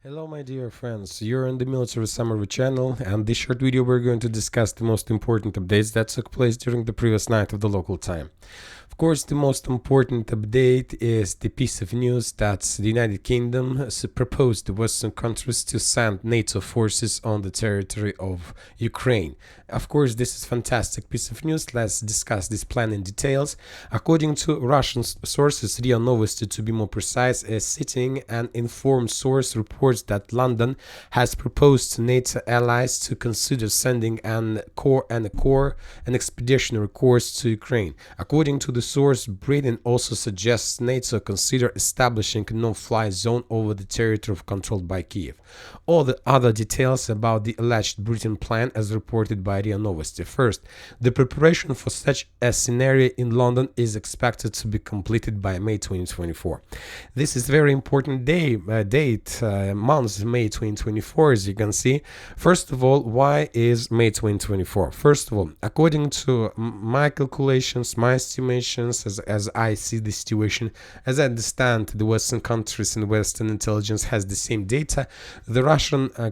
Hello my dear friends, you're on the Military Summary channel, and this short video we're going to discuss the most important updates that took place during the previous night of the local time. Of course, the most important update is the piece of news that the United Kingdom proposed the Western countries to send NATO forces on the territory of Ukraine. Of course, this is a fantastic piece of news. Let's discuss this plan in details. According to Russian sources, RIA Novosti to be more precise, a sitting and informed source reports that London has proposed to NATO allies to consider sending an expeditionary force to Ukraine. According to the source, Britain also suggests NATO consider establishing a no-fly zone over the territory controlled by Kiev. All the other details about the alleged Britain plan as reported by RIA Novosti. First, the preparation for such a scenario in London is expected to be completed by May 2024. This is a very important month, May 2024, as you can see. First of all, why is May 2024? First of all, according to my calculations, my estimations, as I see the situation, as I understand, the Western countries and Western intelligence has the same data. The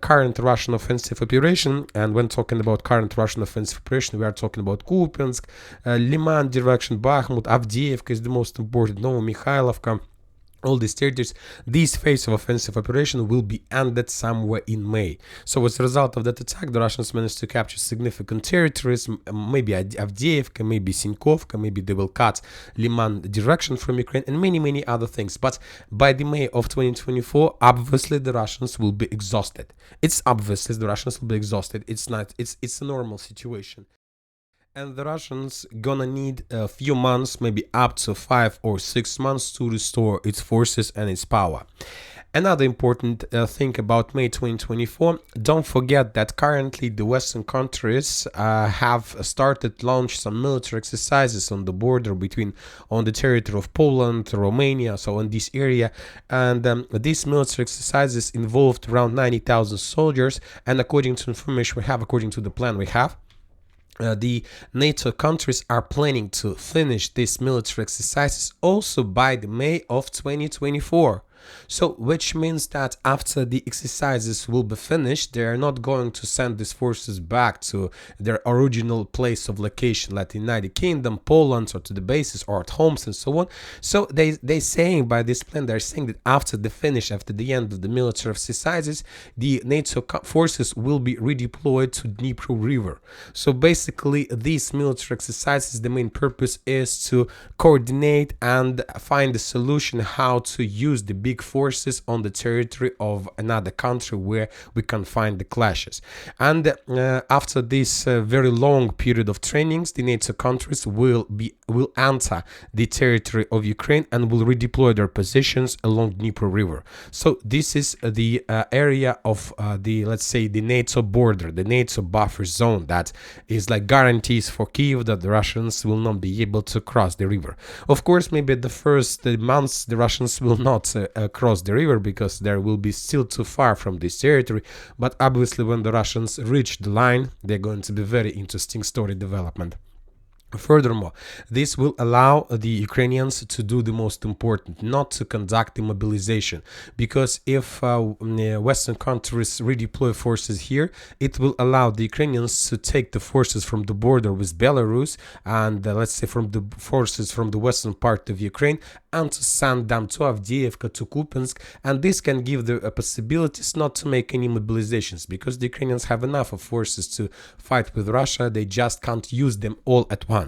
current Russian offensive operation, and when talking about current Russian offensive operation, we are talking about Kupiansk, Liman direction, Bakhmut, Avdiivka is the most important, Novomikhailivka. All these territories, this phase of offensive operation will be ended somewhere in May. So as a result of that attack, the Russians managed to capture significant territories, maybe Avdiivka, maybe Sinkovka, maybe they will cut Liman direction from Ukraine, and many other things. But by the May of 2024, obviously the Russians will be exhausted. It's obviously the Russians will be exhausted. It's a normal situation. And the Russians gonna need a few months, maybe up to 5 or 6 months to restore its forces and its power. Another important thing about May 2024, don't forget that currently the Western countries have started launch some military exercises on the border on the territory of Poland, Romania, so in this area, and these military exercises involved around 90,000 soldiers, and according to information we have, according to the plan we have, the NATO countries are planning to finish these military exercises also by the May of 2024. So, which means that after the exercises will be finished, they are not going to send these forces back to their original place of location, like the United Kingdom, Poland, or to the bases or at homes and so on. So they saying by this plan, they're saying that after the end of the military exercises, the NATO forces will be redeployed to Dnipro River. So basically, these military exercises, the main purpose is to coordinate and find a solution how to use the big forces on the territory of another country where we can find the clashes. And after this very long period of trainings, the NATO countries will enter the territory of Ukraine and will redeploy their positions along Dnipro River. So this is the area of let's say the NATO border, the NATO buffer zone, that is like guarantees for Kiev that the Russians will not be able to cross the river. Of course, maybe the first months the Russians will not cross the river because there will be still too far from this territory, but obviously when the Russians reach the line, they're going to be very interesting story development. Furthermore, this will allow the Ukrainians to do the most important, not to conduct the mobilization, because if Western countries redeploy forces here, it will allow the Ukrainians to take the forces from the border with Belarus and let's say from the forces from the western part of Ukraine and to send them to Avdiivka, to Kupiansk, and this can give the possibilities not to make any mobilizations, because the Ukrainians have enough of forces to fight with Russia, they just can't use them all at once.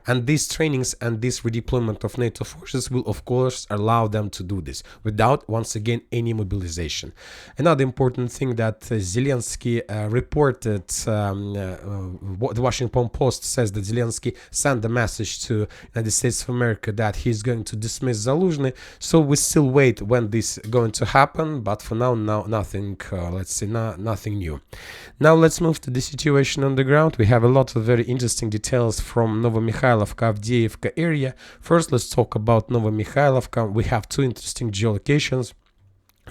And these trainings and this redeployment of NATO forces will of course allow them to do this without, once again, any mobilization. Another important thing that Zelensky reported, the Washington Post says that Zelensky sent a message to United States of America that he's going to dismiss Zaluzhny. So we still wait when this is going to happen, but for now nothing, let's say nothing new. Now let's move to the situation on the ground. We have a lot of very interesting details from Novomikhailivka, Avdiivka area. First, let's talk about Novomikhailivka. We have two interesting geolocations.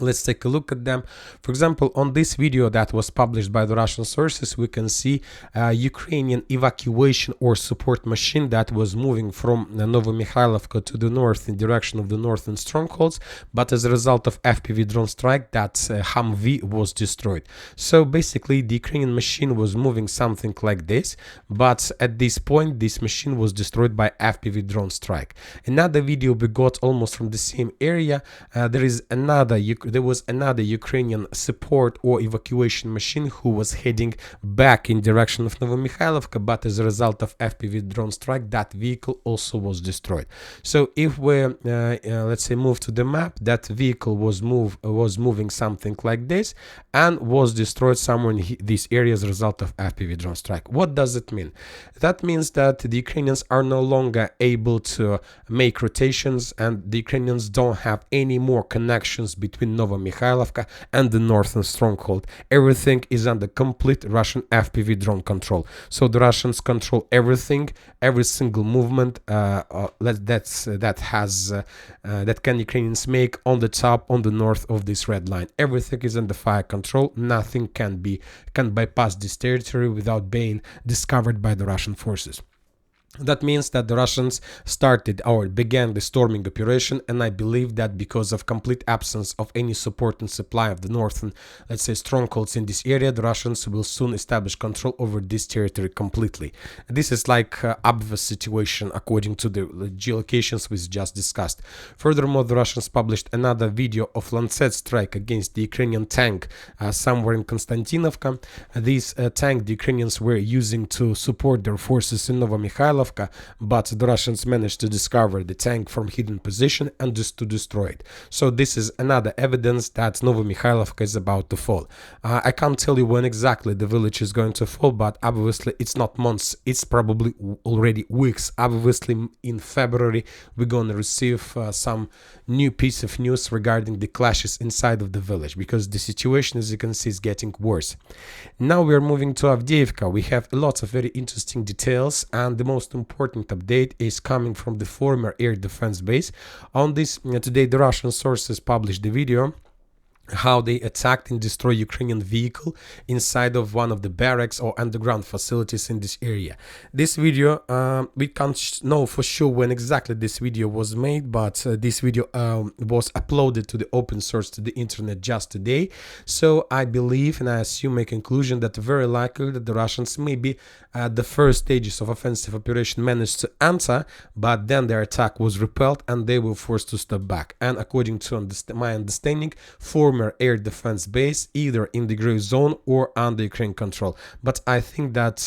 Let's take a look at them. For example, on this video that was published by the Russian sources, we can see a Ukrainian evacuation or support machine that was moving from Novomikhailivka to the north in direction of the northern strongholds, but as a result of FPV drone strike, that Humvee was destroyed. So basically, the Ukrainian machine was moving something like this, but at this point, this machine was destroyed by FPV drone strike. Another video we got almost from the same area. There was another Ukrainian support or evacuation machine who was heading back in direction of Novomikhailivka, but as a result of FPV drone strike, that vehicle also was destroyed. So if we let's say move to the map, that vehicle was moving something like this and was destroyed somewhere in this area as a result of FPV drone strike. What does it mean? That means that the Ukrainians are no longer able to make rotations, and the Ukrainians don't have any more connections between Novomikhailivka and the northern stronghold. Everything is under complete Russian FPV drone control. So the Russians control everything, every single movement that can Ukrainians make on the top, on the north of this red line. Everything is under fire control. Nothing can bypass this territory without being discovered by the Russian forces. That means that the Russians began the storming operation, and I believe that because of complete absence of any support and supply of the northern, let's say, strongholds in this area, the Russians will soon establish control over this territory completely. This is like Avdiivka situation according to the geolocations we just discussed. Furthermore, the Russians published another video of Lancet strike against the Ukrainian tank somewhere in Konstantinovka. This tank the Ukrainians were using to support their forces in Novomikhailivka, but the Russians managed to discover the tank from hidden position and just to destroy it. So this is another evidence that Novomikhailivka is about to fall. I can't tell you when exactly the village is going to fall, but obviously it's not months, it's probably already weeks. Obviously in February we're going to receive some new piece of news regarding the clashes inside of the village, because the situation, as you can see, is getting worse. Now we are moving to Avdiivka. We have lots of very interesting details, and the most important update is coming from the former air defense base. On this today, the Russian sources published the video how they attacked and destroyed Ukrainian vehicle inside of one of the barracks or underground facilities in this area. This video, we can't know for sure when exactly this video was made, but this video was uploaded to the open source to the internet just today. So I believe and I assume a conclusion that very likely that the Russians maybe at the first stages of offensive operation managed to enter, but then their attack was repelled and they were forced to step back. And according to my understanding, former air defense base either in the gray zone or under Ukraine control. But I think that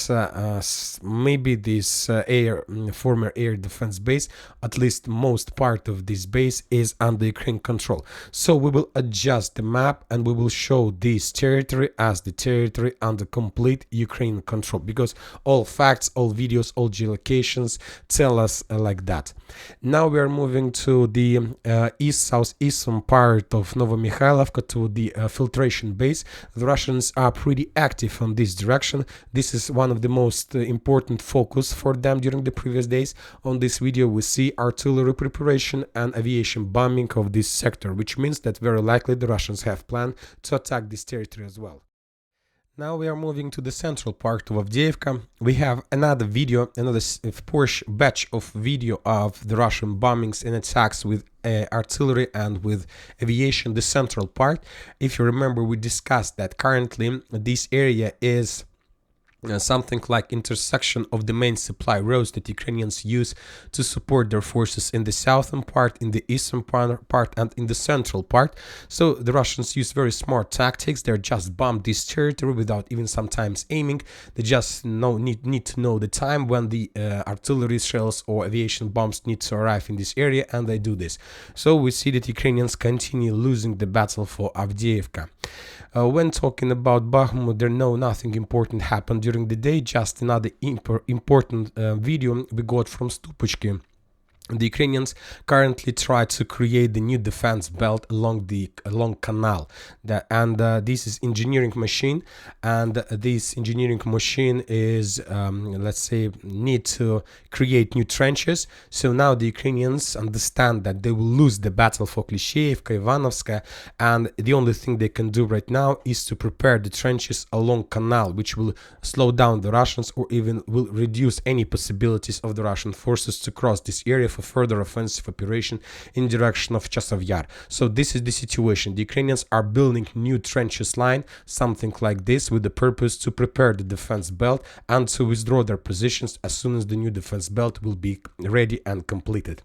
maybe this former air defense base, at least most part of this base, is under Ukraine control. So we will adjust the map and we will show this territory as the territory under complete Ukraine control, because all facts, all videos, all geolocations tell us like that. Now we are moving to the southeastern part of Novomikhailivka, to the filtration base. The Russians are pretty active on this direction. This is one of the most important focus for them during the previous days. On this video we see artillery preparation and aviation bombing of this sector, which means that very likely the Russians have planned to attack this territory as well. Now we are moving to the central part of Avdiivka. We have another video, another batch of video of the Russian bombings and attacks with artillery and with aviation, the central part. If you remember, we discussed that currently this area is something like intersection of the main supply roads that Ukrainians use to support their forces in the southern part, in the eastern part, and in the central part. So the Russians use very smart tactics. They're just bomb this territory without even sometimes aiming. They just need to know the time when the artillery shells or aviation bombs need to arrive in this area, and they do this. So we see that Ukrainians continue losing the battle for Avdiivka. When talking about Bakhmut, nothing important happened during the day. Just another important video we got from Stupachki. The Ukrainians currently try to create the new defense belt along canal. This is engineering machine, and this engineering machine is let's say need to create new trenches. So now the Ukrainians understand that they will lose the battle for Klishchiivka, Ivanovska, and the only thing they can do right now is to prepare the trenches along canal, which will slow down the Russians or even will reduce any possibilities of the Russian forces to cross this area for further offensive operation in direction of Chasiv Yar. So this is the situation. The Ukrainians are building new trenches line, something like this, with the purpose to prepare the defense belt and to withdraw their positions as soon as the new defense belt will be ready and completed.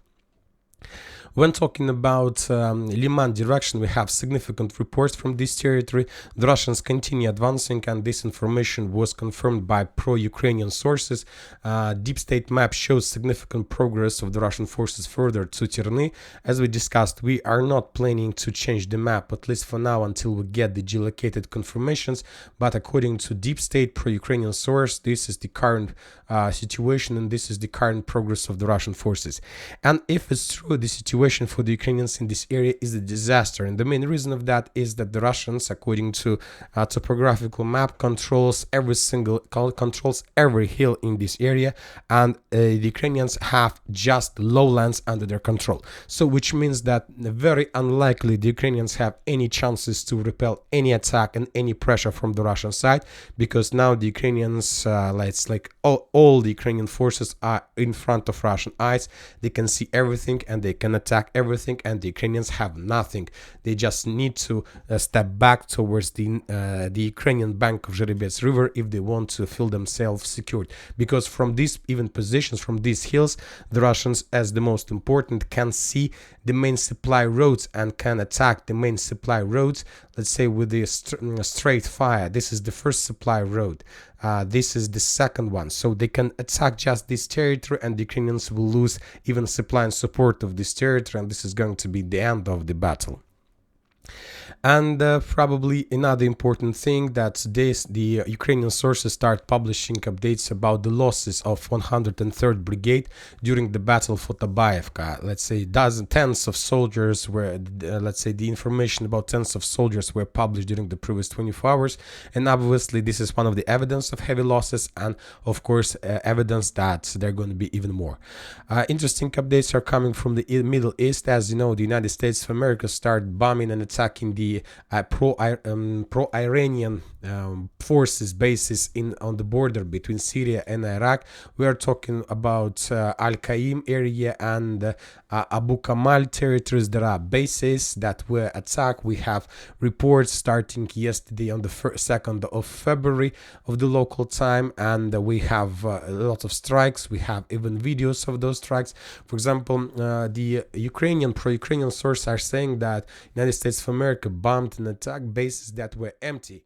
When talking about Liman direction, we have significant reports from this territory. The Russians continue advancing, and this information was confirmed by pro-Ukrainian sources. Deep state map shows significant progress of the Russian forces further to Terny. As we discussed, we are not planning to change the map, at least for now, until we get the geolocated confirmations. But according to deep state pro-Ukrainian source, this is the current situation, and this is the current progress of the Russian forces. And if it's true, the situation for the Ukrainians in this area is a disaster, and the main reason of that is that the Russians, according to topographical map, controls every hill in this area, and the Ukrainians have just lowlands under their control. So which means that very unlikely the Ukrainians have any chances to repel any attack and any pressure from the Russian side, because now the Ukrainians, all the Ukrainian forces are in front of Russian eyes. They can see everything and they can attack everything, and the Ukrainians have nothing. They just need to step back towards the Ukrainian bank of Zherebets River if they want to feel themselves secured, because from these even positions, from these hills, the Russians, as the most important, can see the main supply roads and can attack the main supply roads, let's say with the straight fire. This is the first supply road. This is the second one. So they can attack just this territory, and the Ukrainians will lose even supply and support of this territory, and this is going to be the end of the battle. And probably another important thing that the Ukrainian sources start publishing updates about the losses of 103rd Brigade during the battle for Avdiivka. Let's say tens of soldiers were, the information about tens of soldiers were published during the previous 24 hours. And obviously this is one of the evidence of heavy losses, and of course evidence that there are going to be even more. Interesting updates are coming from the Middle East. As you know, the United States of America started bombing and attacking the pro-Iranian forces bases on the border between Syria and Iraq. We are talking about Al-Qaim area and Abu Kamal territories. There are bases that were attacked. We have reports starting yesterday on the 2nd of February of the local time, and we have a lot of strikes. We have even videos of those strikes. For example, the pro-Ukrainian sources are saying that United States of America bombed and attacked bases that were empty,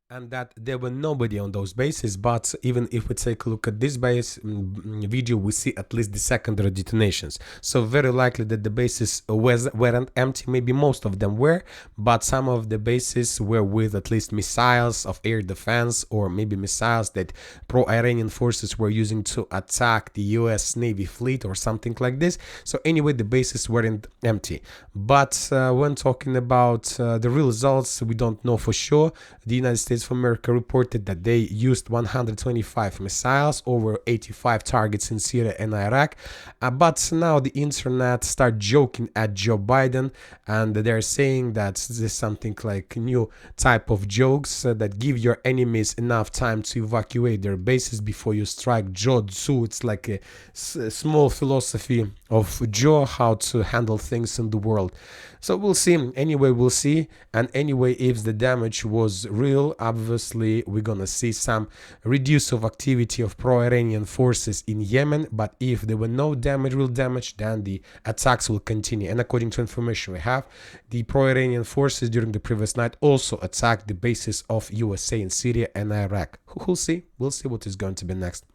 and that there were nobody on those bases. But even if we take a look at this base video, we see at least the secondary detonations. So very likely that the bases weren't empty. Maybe most of them were, but some of the bases were with at least missiles of air defense, or maybe missiles that pro-Iranian forces were using to attack the US Navy fleet or something like this. So anyway, the bases weren't empty. But when talking about the real results, we don't know for sure. The United States of America reported that they used 125 missiles over 85 targets in Syria and Iraq. But now the internet start joking at Joe Biden, and they're saying that this is something like new type of jokes that give your enemies enough time to evacuate their bases before you strike. Joe Tzu, it's like a small philosophy of Joe, how to handle things in the world. So we'll see. Anyway, we'll see. And anyway, if the damage was real, obviously we're gonna see some reduce of activity of pro-Iranian forces in Yemen. But if there were no real damage, then the attacks will continue. And according to information we have, the pro-Iranian forces during the previous night also attacked the bases of USA in Syria and Iraq. We'll see. We'll see what is going to be next.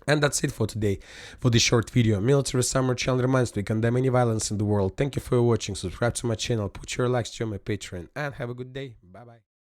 And that's it for today, for this short video. Military Summer channel reminds to condemn any violence in the world. Thank you for watching. Subscribe to my channel, put your likes, join my Patreon, and have a good day. Bye bye.